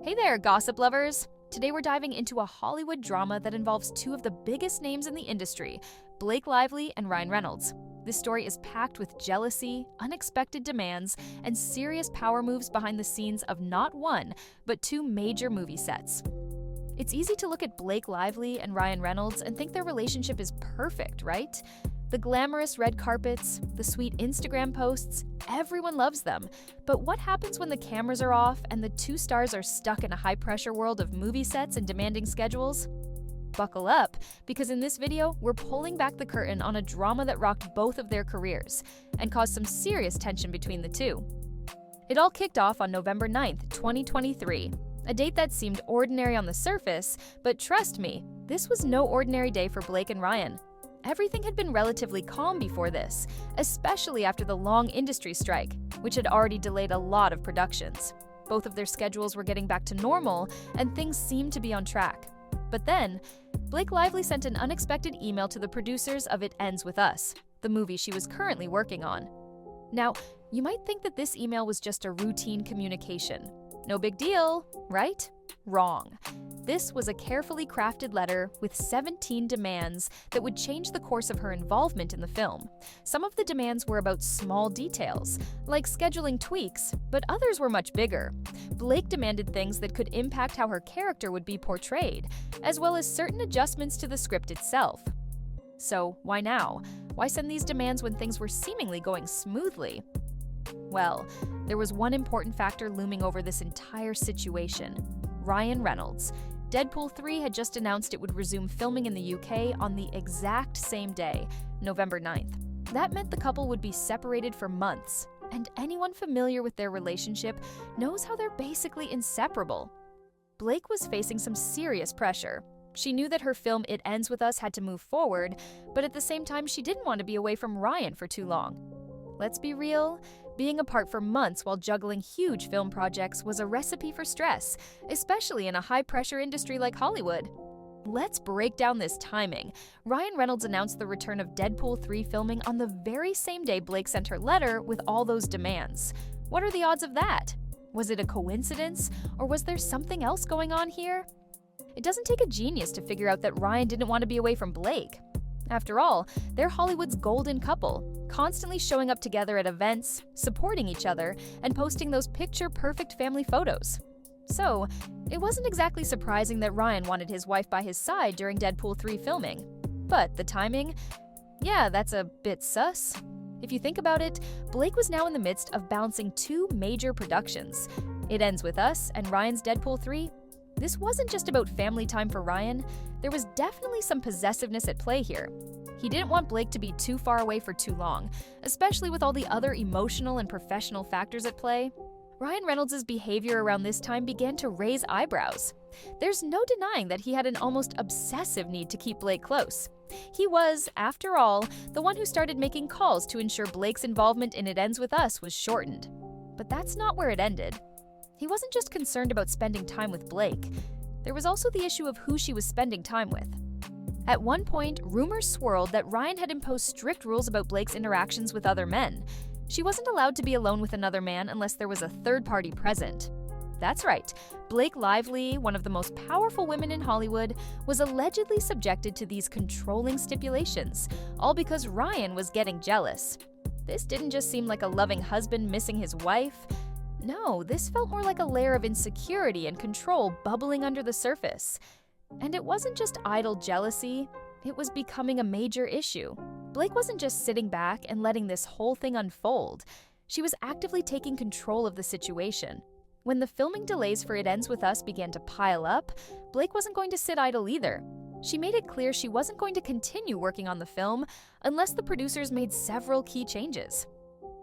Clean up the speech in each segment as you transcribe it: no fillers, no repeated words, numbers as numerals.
Hey there, gossip lovers! Today we're diving into a Hollywood drama that involves two of the biggest names in the industry, Blake Lively and Ryan Reynolds. This story is packed with jealousy, unexpected demands, and serious power moves behind the scenes of not one, but two major movie sets. It's easy to look at Blake Lively and Ryan Reynolds and think their relationship is perfect, right? The glamorous red carpets, the sweet Instagram posts, everyone loves them. But what happens when the cameras are off and the two stars are stuck in a high-pressure world of movie sets and demanding schedules? Buckle up, because in this video, we're pulling back the curtain on a drama that rocked both of their careers and caused some serious tension between the two. It all kicked off on November 9th, 2023, a date that seemed ordinary on the surface, but trust me, this was no ordinary day for Blake and Ryan. Everything had been relatively calm before this, especially after the long industry strike, which had already delayed a lot of productions. Both of their schedules were getting back to normal, and things seemed to be on track. But then, Blake Lively sent an unexpected email to the producers of It Ends With Us, the movie she was currently working on. Now, you might think that this email was just a routine communication. No big deal, right? Wrong. This was a carefully crafted letter with 17 demands that would change the course of her involvement in the film. Some of the demands were about small details, like scheduling tweaks, but others were much bigger. Blake demanded things that could impact how her character would be portrayed, as well as certain adjustments to the script itself. So, why now? Why send these demands when things were seemingly going smoothly? Well, there was one important factor looming over this entire situation: Ryan Reynolds. Deadpool 3 had just announced it would resume filming in the UK on the exact same day, November 9th. That meant the couple would be separated for months, and anyone familiar with their relationship knows how they're basically inseparable. Blake was facing some serious pressure. She knew that her film It Ends With Us had to move forward, but at the same time she didn't want to be away from Ryan for too long. Let's be real, being apart for months while juggling huge film projects was a recipe for stress, especially in a high-pressure industry like Hollywood. Let's break down this timing. Ryan Reynolds announced the return of Deadpool 3 filming on the very same day Blake sent her letter with all those demands. What are the odds of that? Was it a coincidence, or was there something else going on here? It doesn't take a genius to figure out that Ryan didn't want to be away from Blake. After all, they're Hollywood's golden couple, constantly showing up together at events, supporting each other, and posting those picture-perfect family photos. So, it wasn't exactly surprising that Ryan wanted his wife by his side during Deadpool 3 filming. But the timing? Yeah, that's a bit sus. If you think about it, Blake was now in the midst of balancing two major productions: It Ends With Us and Ryan's Deadpool 3. This wasn't just about family time for Ryan. There was definitely some possessiveness at play here. He didn't want Blake to be too far away for too long, especially with all the other emotional and professional factors at play. Ryan Reynolds' behavior around this time began to raise eyebrows. There's no denying that he had an almost obsessive need to keep Blake close. He was, after all, the one who started making calls to ensure Blake's involvement in It Ends With Us was shortened. But that's not where it ended. He wasn't just concerned about spending time with Blake. There was also the issue of who she was spending time with. At one point, rumors swirled that Ryan had imposed strict rules about Blake's interactions with other men. She wasn't allowed to be alone with another man unless there was a third party present. That's right, Blake Lively, one of the most powerful women in Hollywood, was allegedly subjected to these controlling stipulations, all because Ryan was getting jealous. This didn't just seem like a loving husband missing his wife. No, this felt more like a layer of insecurity and control bubbling under the surface. And it wasn't just idle jealousy, it was becoming a major issue. Blake wasn't just sitting back and letting this whole thing unfold. She was actively taking control of the situation. When the filming delays for It Ends With Us began to pile up, Blake wasn't going to sit idle either. She made it clear she wasn't going to continue working on the film unless the producers made several key changes.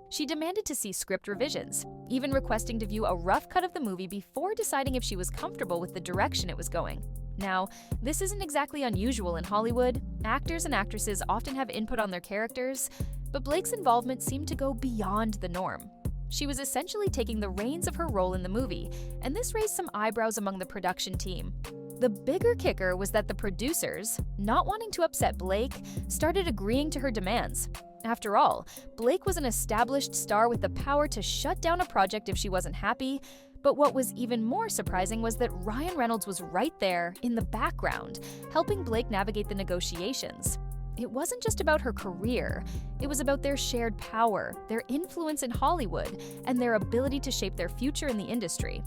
She demanded to see script revisions, even requesting to view a rough cut of the movie before deciding if she was comfortable with the direction it was going. Now, this isn't exactly unusual in Hollywood. Actors and actresses often have input on their characters, but Blake's involvement seemed to go beyond the norm. She was essentially taking the reins of her role in the movie, and this raised some eyebrows among the production team. The bigger kicker was that the producers, not wanting to upset Blake, started agreeing to her demands. After all, Blake was an established star with the power to shut down a project if she wasn't happy, But what was even more surprising was that Ryan Reynolds was right there in the background, helping Blake navigate the negotiations. It wasn't just about her career, it was about their shared power, their influence in Hollywood, and their ability to shape their future in the industry.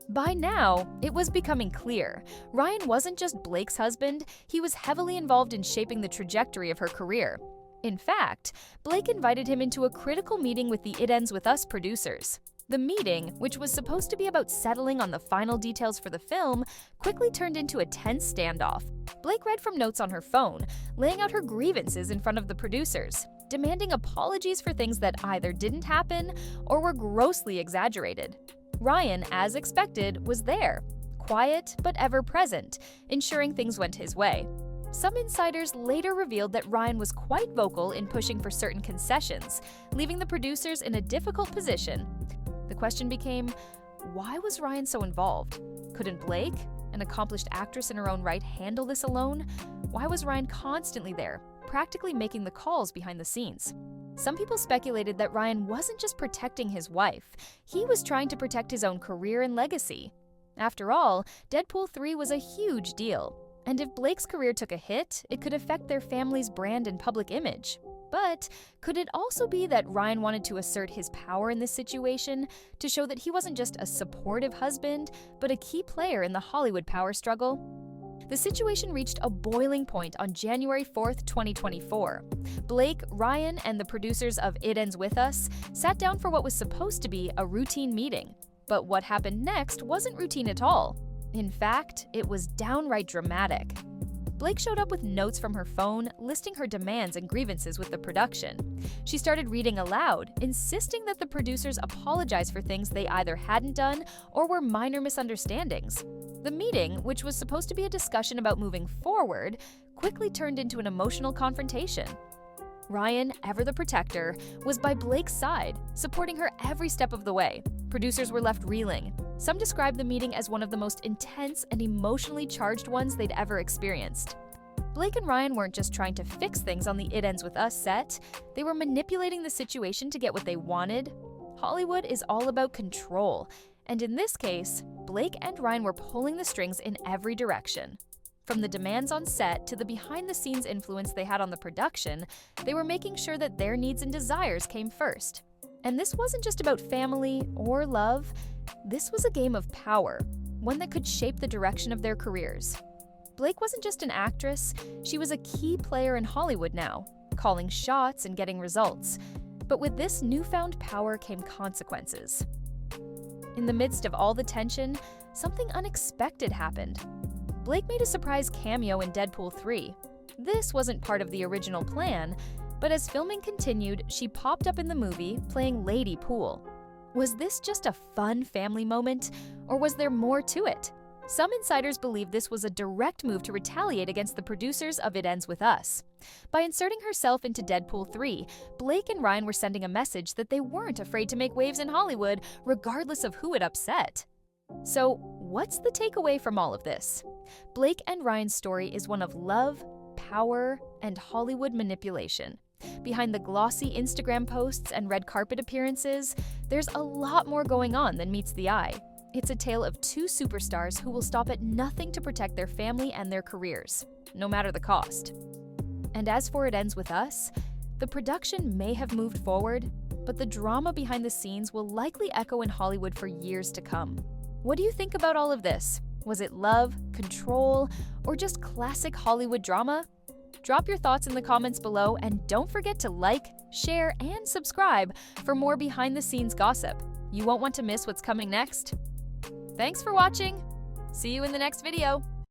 By now, it was becoming clear. Ryan wasn't just Blake's husband, he was heavily involved in shaping the trajectory of her career. In fact, Blake invited him into a critical meeting with the It Ends With Us producers. The meeting, which was supposed to be about settling on the final details for the film, quickly turned into a tense standoff. Blake read from notes on her phone, laying out her grievances in front of the producers, demanding apologies for things that either didn't happen or were grossly exaggerated. Ryan, as expected, was there, quiet but ever present, ensuring things went his way. Some insiders later revealed that Ryan was quite vocal in pushing for certain concessions, leaving the producers in a difficult position. The question became, why was Ryan so involved? Couldn't Blake, an accomplished actress in her own right, handle this alone? Why was Ryan constantly there, practically making the calls behind the scenes? Some people speculated that Ryan wasn't just protecting his wife, he was trying to protect his own career and legacy. After all, Deadpool 3 was a huge deal, and if Blake's career took a hit, it could affect their family's brand and public image. But could it also be that Ryan wanted to assert his power in this situation, to show that he wasn't just a supportive husband, but a key player in the Hollywood power struggle? The situation reached a boiling point on January 4th, 2024. Blake, Ryan, and the producers of It Ends With Us sat down for what was supposed to be a routine meeting. But what happened next wasn't routine at all. In fact, it was downright dramatic. Blake showed up with notes from her phone, listing her demands and grievances with the production. She started reading aloud, insisting that the producers apologize for things they either hadn't done or were minor misunderstandings. The meeting, which was supposed to be a discussion about moving forward, quickly turned into an emotional confrontation. Ryan, ever the protector, was by Blake's side, supporting her every step of the way. Producers were left reeling. Some described the meeting as one of the most intense and emotionally charged ones they'd ever experienced. Blake and Ryan weren't just trying to fix things on the It Ends With Us set, they were manipulating the situation to get what they wanted. Hollywood is all about control, and in this case, Blake and Ryan were pulling the strings in every direction. From the demands on set to the behind-the-scenes influence they had on the production, they were making sure that their needs and desires came first. And this wasn't just about family or love, this was a game of power, one that could shape the direction of their careers. Blake wasn't just an actress, she was a key player in Hollywood now, calling shots and getting results. But with this newfound power came consequences. In the midst of all the tension, something unexpected happened. Blake made a surprise cameo in Deadpool 3. This wasn't part of the original plan, but as filming continued, she popped up in the movie playing Lady Pool. Was this just a fun family moment, or was there more to it? Some insiders believe this was a direct move to retaliate against the producers of It Ends With Us. By inserting herself into Deadpool 3, Blake and Ryan were sending a message that they weren't afraid to make waves in Hollywood, regardless of who it upset. So, what's the takeaway from all of this? Blake and Ryan's story is one of love, power, and Hollywood manipulation. Behind the glossy Instagram posts and red carpet appearances, there's a lot more going on than meets the eye. It's a tale of two superstars who will stop at nothing to protect their family and their careers, no matter the cost. And as for It Ends With Us, the production may have moved forward, but the drama behind the scenes will likely echo in Hollywood for years to come. What do you think about all of this? Was it love, control, or just classic Hollywood drama? Drop your thoughts in the comments below, and don't forget to like, share, and subscribe for more behind-the-scenes gossip. You won't want to miss what's coming next. Thanks for watching. See you in the next video.